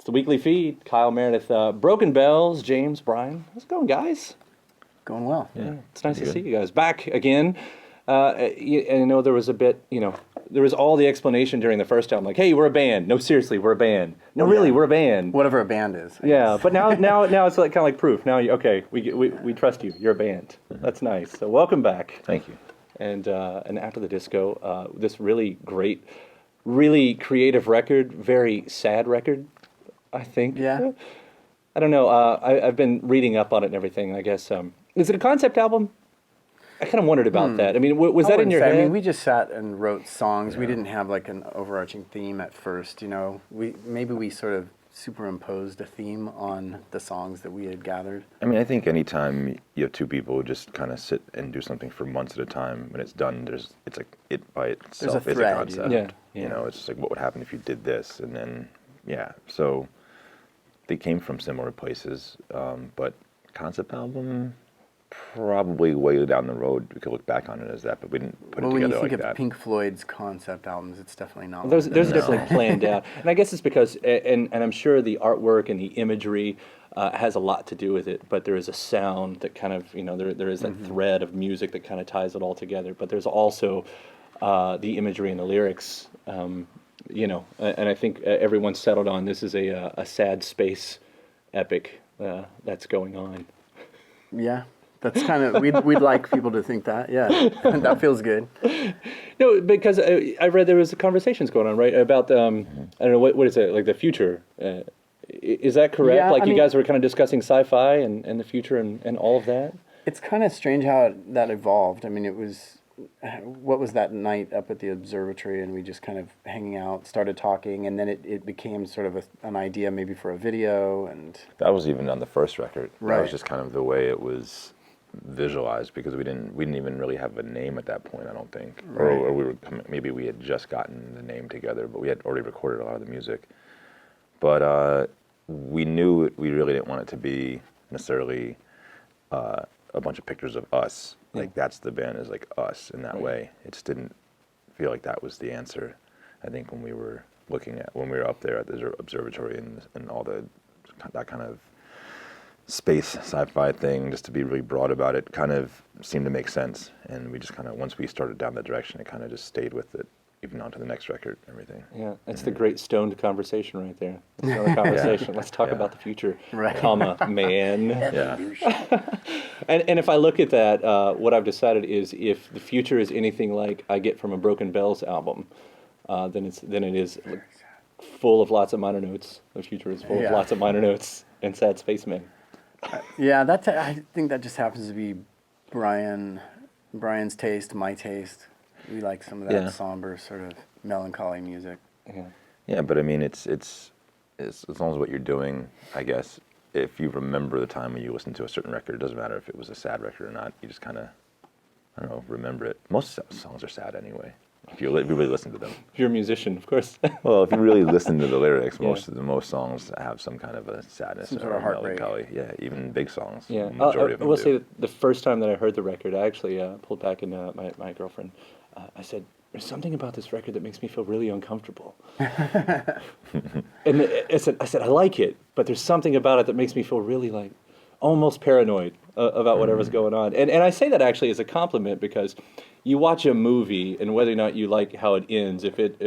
the weekly feed. Kyle, Meredith, Broken Bells, James, Brian. How's it going, guys? Going well. Yeah, it's nice to see you guys back again. And I know there was a bit, there was all the explanation during the first album, like, hey, we're a band. No, seriously, we're a band. No, really, we're a band. Whatever a band is. Yeah, but now it's like kind of like proof. Now, okay, we trust you. You're a band. That's nice. So welcome back. Thank you. And after the disco, this really great, really creative record, very sad record, I think. Yeah. I don't know. I've been reading up on it and everything. I guess is it a concept album? I kind of wondered about that. I mean, was that in your head? I mean, we just sat and wrote songs. Yeah. We didn't have like an overarching theme at first. Maybe we sort of superimposed a theme on the songs that we had gathered. I mean, I think anytime you have two people who just kind of sit and do something for months at a time, when it's done, it's like it by itself is a concept. Yeah. It's just like what would happen if you did this, and then so they came from similar places, but concept album. Probably way down the road, we could look back on it as that, but we didn't put it together like that. When you think of Pink Floyd's concept albums, it's definitely not. Those definitely planned out, and I guess it's because, and I'm sure the artwork and the imagery has a lot to do with it. But there is a sound that kind of, there is that thread of music that kind of ties it all together. But there's also the imagery and the lyrics, and I think everyone's settled on this is a sad space epic that's going on. Yeah. That's kind of, we'd like people to think that, yeah. That feels good. No, because I read there was conversations going on, right, about, I don't know, what is it, like the future? Is that correct? Yeah, you guys were kind of discussing sci-fi and the future and all of that? It's kind of strange how that evolved. I mean, what was that night up at the observatory, and we just kind of hanging out, started talking, and then it became sort of an idea maybe for a video. And that was even on the first record. Right. That was just kind of the way it was visualized, because we didn't even really have a name at that point, I don't think. Right. Or maybe we had just gotten the name together, but we had already recorded a lot of the music. But we knew we really didn't want it to be necessarily a bunch of pictures of us. Like that's the band is like us in that way. It just didn't feel like that was the answer. I think when we were up there at the observatory and all that kind of space sci-fi thing, just to be really broad about it, kind of seemed to make sense. And we just kind of, once we started down that direction, it kind of just stayed with it, even on to the next record and everything. Yeah, that's the great stoned conversation right there. Stoned conversation. Let's talk about the future, man. Yeah. And if I look at that, what I've decided is if the future is anything like I get from a Broken Bells album, then it is full of lots of minor notes. The future is full of lots of minor notes and sad spacemen. I think that just happens to be Brian's taste, my taste. We like some of that somber sort of melancholy music. Yeah, but I mean, it's as long as what you're doing, I guess. If you remember the time when you listened to a certain record, it doesn't matter if it was a sad record or not. You just kind of, I don't know, remember it. Most songs are sad anyway. If you really listen to them. If you're a musician, of course. Well, if you really listen to the lyrics, most songs have some kind of a sadness or a heartbreak. melancholy. Yeah, even big songs. Yeah, Majority of them I will do. say that the first time that I heard the record, I actually pulled back in my girlfriend. I said, "There's something about this record that makes me feel really uncomfortable." And I said, "I like it, but there's something about it that makes me feel really like almost paranoid about whatever's going on." And I say that actually as a compliment, because you watch a movie and whether or not you like how it ends, if it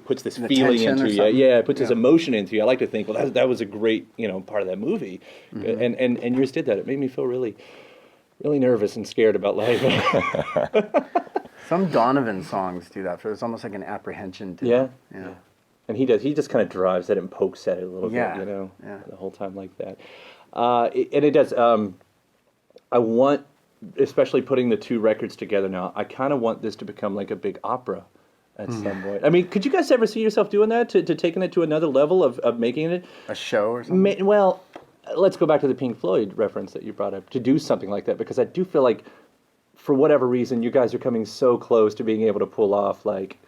puts this feeling into you, it puts this emotion into you. I like to think, well, that was a great part of that movie, and yours did that. It made me feel really, really nervous and scared about life. Some Donovan songs do that. There's almost like an apprehension to it. Yeah. And he does. He just kind of drives at it and pokes at it a little bit, the whole time like that. And it does. I want, especially putting the two records together now, I kind of want this to become like a big opera at some point. I mean, could you guys ever see yourself doing that, to taking it to another level of making it? A show or something? Well, let's go back to the Pink Floyd reference that you brought up, to do something like that, because I do feel like, for whatever reason, you guys are coming so close to being able to pull off like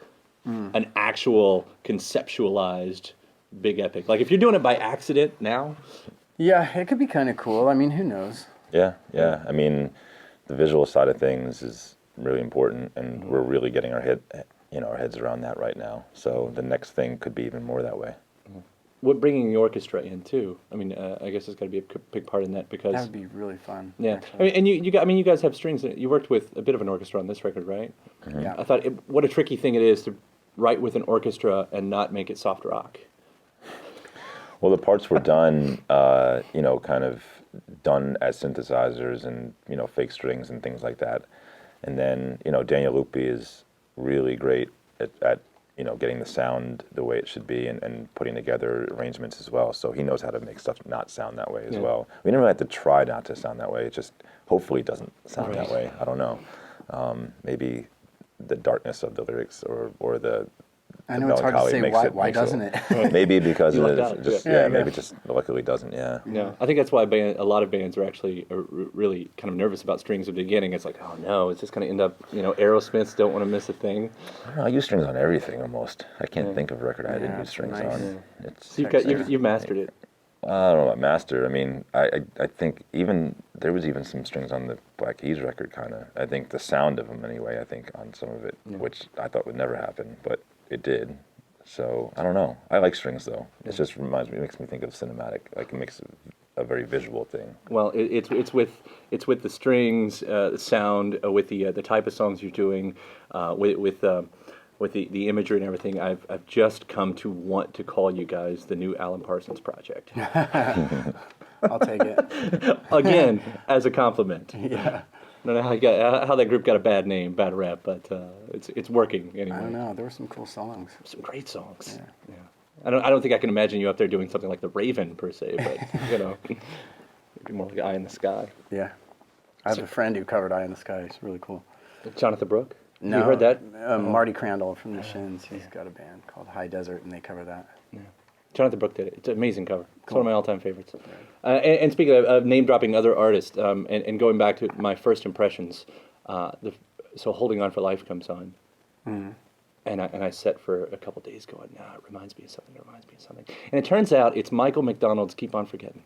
an actual conceptualized big epic. Like if you're doing it by accident now. Yeah, it could be kind of cool. I mean, who knows? Yeah. I mean, the visual side of things is really important, and we're really getting our heads around that right now. So the next thing could be even more that way. what bringing the orchestra in too. I mean, I guess it's got to be a big part in that because That would be really fun. yeah. actually. I mean, and you guys have strings. You worked with a bit of an orchestra on this record, right? Yeah. I thought what a tricky thing it is to write with an orchestra and not make it soft rock. Well, the parts were done, kind of done as synthesizers and, fake strings and things like that. And then, Daniel Lupi is really great at getting the sound the way it should be and putting together arrangements as well. So he knows how to make stuff not sound that way as well. We never had to try not to sound that way. It just hopefully doesn't sound that way. I don't know. Maybe the darkness of the lyrics or the I know it's hard to say why doesn't it? Maybe because You it lucked is out, just yeah. maybe just luckily doesn't. Yeah. No, I think that's why a lot of bands are actually really kind of nervous about strings at the beginning. It's like, oh no, it's just going to end up, Aerosmiths don't want to miss a thing. I don't know, I use strings on everything almost. I can't think of a record I didn't use strings nice. on. It's So you've mastered it. I don't know about master. I mean, I think there was even some strings on the Black Keys record, kind of. I think the sound of them anyway. I think on some of it, which I thought would never happen, but it did. So I don't know. I like strings though. It just makes me think of cinematic. Like it makes it a very visual thing. Well, it's with the strings, the sound, with the type of songs you're doing, with the imagery and everything. I've just come to want to call you guys the new Alan Parsons Project. I'll take it. Again, as a compliment. Yeah. I don't know how that group got a bad name, bad rap, but it's working anyway. I don't know. There were some cool songs. Some great songs. Yeah. I don't think I can imagine you up there doing something like the Raven per se, but maybe more like Eye in the Sky. Yeah. I have a friend who covered Eye in the Sky. It's really cool. Jonathan Brooke. No, you heard that? Marty Crandall from the Shins. He's got a band called High Desert, and they cover that. Yeah. Jonathan Brooke did it. It's an amazing cover. It's one of my all-time favorites. And speaking of name-dropping other artists, and going back to my first impressions, so Holding On for Life comes on, and I sat for a couple days going, it reminds me of something, And it turns out it's Michael McDonald's Keep On Forgetting.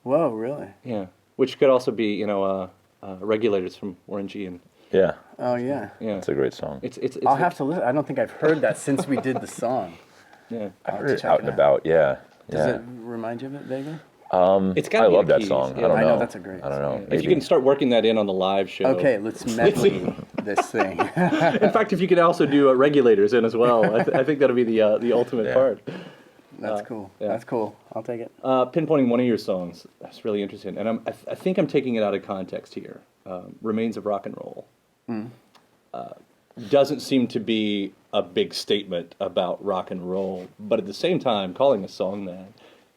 Whoa, really? Yeah, which could also be, Regulators from Warren G. And Yeah. Oh, yeah. yeah, It's a great song. it's I'll have to listen. I don't think I've heard that since we did the song. yeah. I have heard to it check out it and out. about. Yeah. Does Yeah. it remind you of it vaguely? It's got I love that song. Yeah. I don't I know. know, that's a great I don't know. song. If you can start working that in on the live show. Okay, let's medley this thing. In fact, if you can also do Regulators in as well, I think that'll be the ultimate Yeah. part. That's cool. yeah. That's cool. I'll take it. Pinpointing one of your songs, that's really interesting. And I think I'm taking it out of context here. Remains of Rock and Roll. Doesn't seem to be a big statement about rock and roll, but at the same time, calling a song that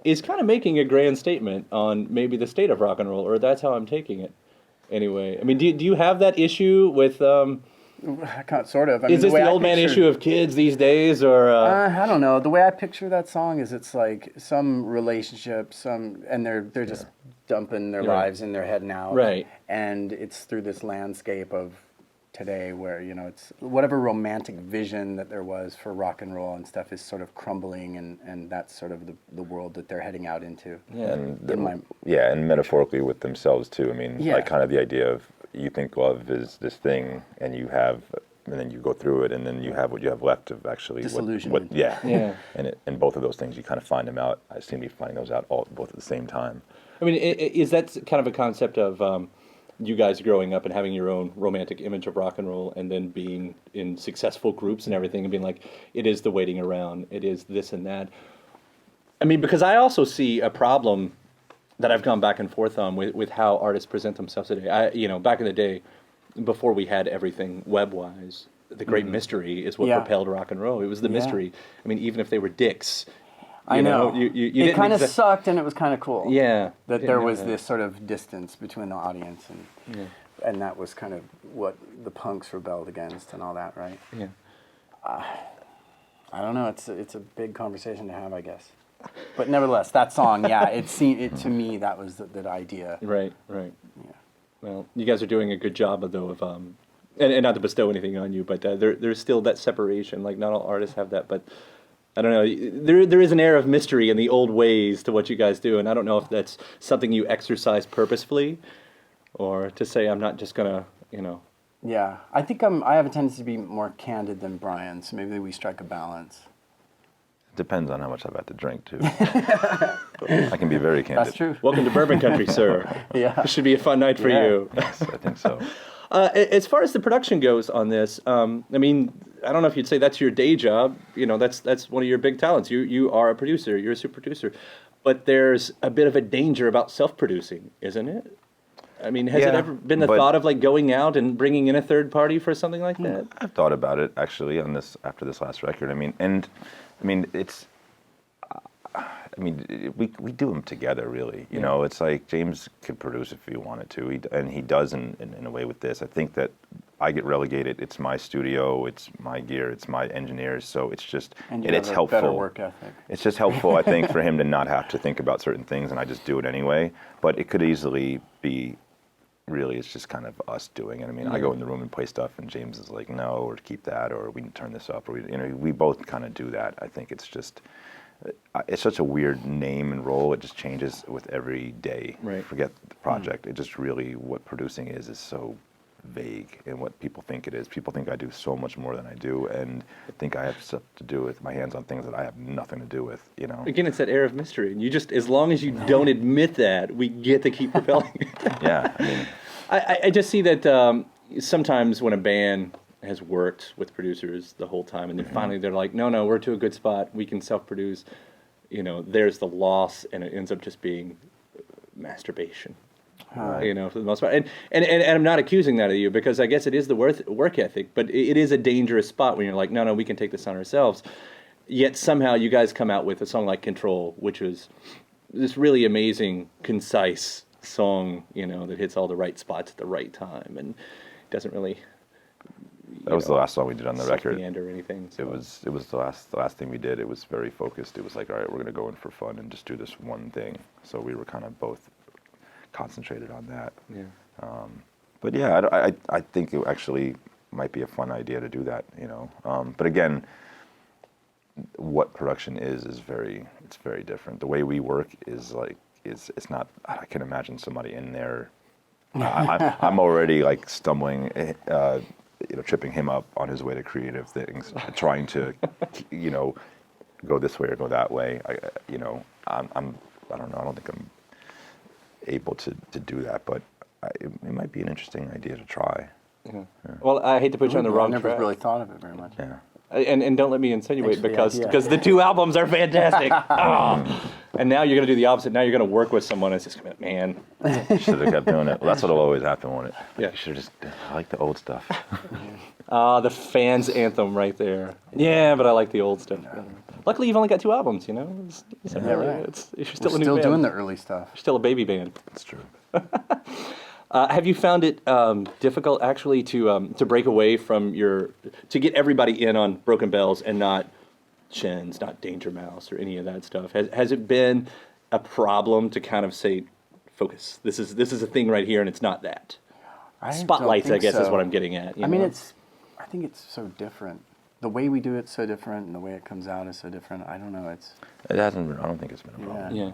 is kind of making a grand statement on maybe the state of rock and roll, or that's how I'm taking it. Anyway, I mean, do you have that issue with... Sort of. I mean, is this way the I old man picture- issue of kids these days, or... I don't know. The way I picture that song is it's like some relationship, and they're just dumping their Right. lives and they're heading out. Right. And it's through this landscape of today where, it's whatever romantic vision that there was for rock and roll and stuff is sort of crumbling, and that's sort of the world that they're heading out into. And metaphorically with themselves too. I mean, like kind of the idea of you think love is this thing, and then you go through it, and then you have what you have left of actually Disillusionment. Yeah. And both of those things you kind of find them out. I seem to be finding those out both at the same time. I mean, is that kind of a concept of you guys growing up and having your own romantic image of rock and roll, and then being in successful groups and everything, and being like, it is the waiting around, it is this and that? I mean, because I also see a problem that I've gone back and forth on with how artists present themselves today. Back in the day, before we had everything web-wise, the great mystery is what propelled rock and roll. It was the mystery. I mean, even if they were dicks, I know. you it didn't kind of sucked, and it was kind of cool. Yeah. That there was this sort of distance between the audience, and that was kind of what the punks rebelled against and all that, right? Yeah. I don't know. It's a big conversation to have, I guess. But nevertheless, that song, to me that was the idea. Right. Yeah. Well, you guys are doing a good job of and not to bestow anything on you, but there's still that separation. Like, not all artists have that, but I don't know. There is an air of mystery in the old ways to what you guys do, and I don't know if that's something you exercise purposefully, or to say I'm not just gonna, Yeah, I think I have a tendency to be more candid than Brian, so maybe we strike a balance. Depends on how much I've had to drink too. I can be very candid. That's true. Welcome to Bourbon Country, sir. Yeah. It should be a fun night for Yeah. you. Yes, I think so. As far as the production goes on this, I mean, I don't know if you'd say that's your day job. You know, that's one of your big talents. You are a producer. You're a super producer. But there's a bit of a danger about self-producing, isn't it? I mean, has it Yeah, ever been the but- thought of like going out and bringing in a third party for something like that? I've thought about it actually on this after this last record. I mean, it's. We do them together, really. You know, it's like James could produce if he wanted to, and he does in a way with this. I think that I get relegated. It's my studio, it's my gear, it's my engineers, so it's just And you it's have a helpful. better work ethic. It's just helpful, I think, for him to not have to think about certain things, and I just do it anyway. But it could easily be. Really, it's just kind of us doing it. I mean, I go in the room and play stuff, and James is like, "No, or keep that, or we can turn this up," or we both kind of do that. I think it's just, it's such a weird name and role. It just changes with every day. Right. Forget the project. It just really what producing is so vague, and what people think it is. People think I do so much more than I do, and think I have stuff to do with my hands on things that I have nothing to do with. You know. Again, it's that air of mystery, and you just, as long as you don't admit that, we get to keep propelling. Yeah. I mean. I just see that sometimes when a band has worked with producers the whole time, and then finally they're like, no, we're to a good spot, we can self-produce, you know, there's the loss, and it ends up just being masturbation. You know, for the most part. And I'm not accusing that of you, because I guess it is the work ethic, but it is a dangerous spot when you're like, no, we can take this on ourselves. Yet somehow you guys come out with a song like Control, which was this really amazing, concise song, you know, that hits all the right spots at the right time, and doesn't really. That was the last song we did on the record. Or anything. So. It was the last thing we did. It was very focused. It was like, all right, we're gonna go in for fun and just do this one thing. So we were kind of both concentrated on that. Yeah. But yeah, I think it actually might be a fun idea to do that. You know, but again, what production is very different. The way we work is like it's not. I can imagine somebody in there. I'm already like stumbling. You know, tripping him up on his way to creative things, trying to, you know, go this way or go that way. I don't know. I don't think I'm able to do that, but it might be an interesting idea to try. Yeah. Well, I hate to put you on the I wrong never track. really thought of it very much. Yeah. And don't let me insinuate, Thanks for the because idea. the two albums are fantastic. Oh. And now you're going to do the opposite. Now you're going to work with someone. It's just, man. Should have kept doing it. Well, that's what'll always happen, won't it? Yeah. You should just. I like the old stuff. The fans' anthem right there. Yeah, but I like the old stuff. Luckily, you've only got 2 albums, you know? Right. You're still We're a new still band. doing the early stuff. You're still a baby band. That's true. Have you found it difficult, actually, to break away from to get everybody in on Broken Bells and not Shins, not Danger Mouse, or any of that stuff? Has it been a problem to kind of say, focus, this is a thing right here, and it's not that? I don't Spotlights, I think guess, is so. what I'm getting at. You I mean, know? I think it's so different. The way we do it's so different, and the way it comes out is so different. I don't know. It hasn't been. I don't think it's been a problem.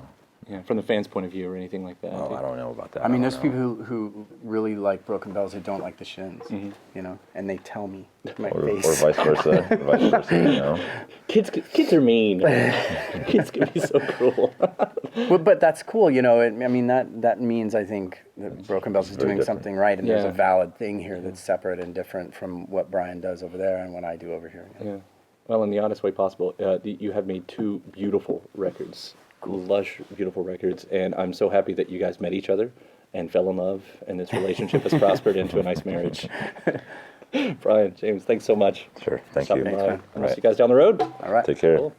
Yeah, from the fans' point of view or anything like that. Oh, I don't know about that. I mean, don't there's know. people who really like Broken Bells who don't like the Shins, you know, and they tell me to my or face. vice versa. You know. Kids are mean. Kids can be so cruel. But that's cool, you know. I mean, that means I think that Broken Bells is very doing different. something right, and there's Yeah. a valid thing here that's separate and different from what Brian does over there and what I do over here. Yeah. Well, in the honest way possible, you have made 2 beautiful records, lush, beautiful records, and I'm so happy that you guys met each other and fell in love, and this relationship has prospered into a nice marriage. Brian, James, thanks so much. Sure. Thank Stopping you. by. Thanks, man. I'll see you guys down the road. All right. Take care. Cool.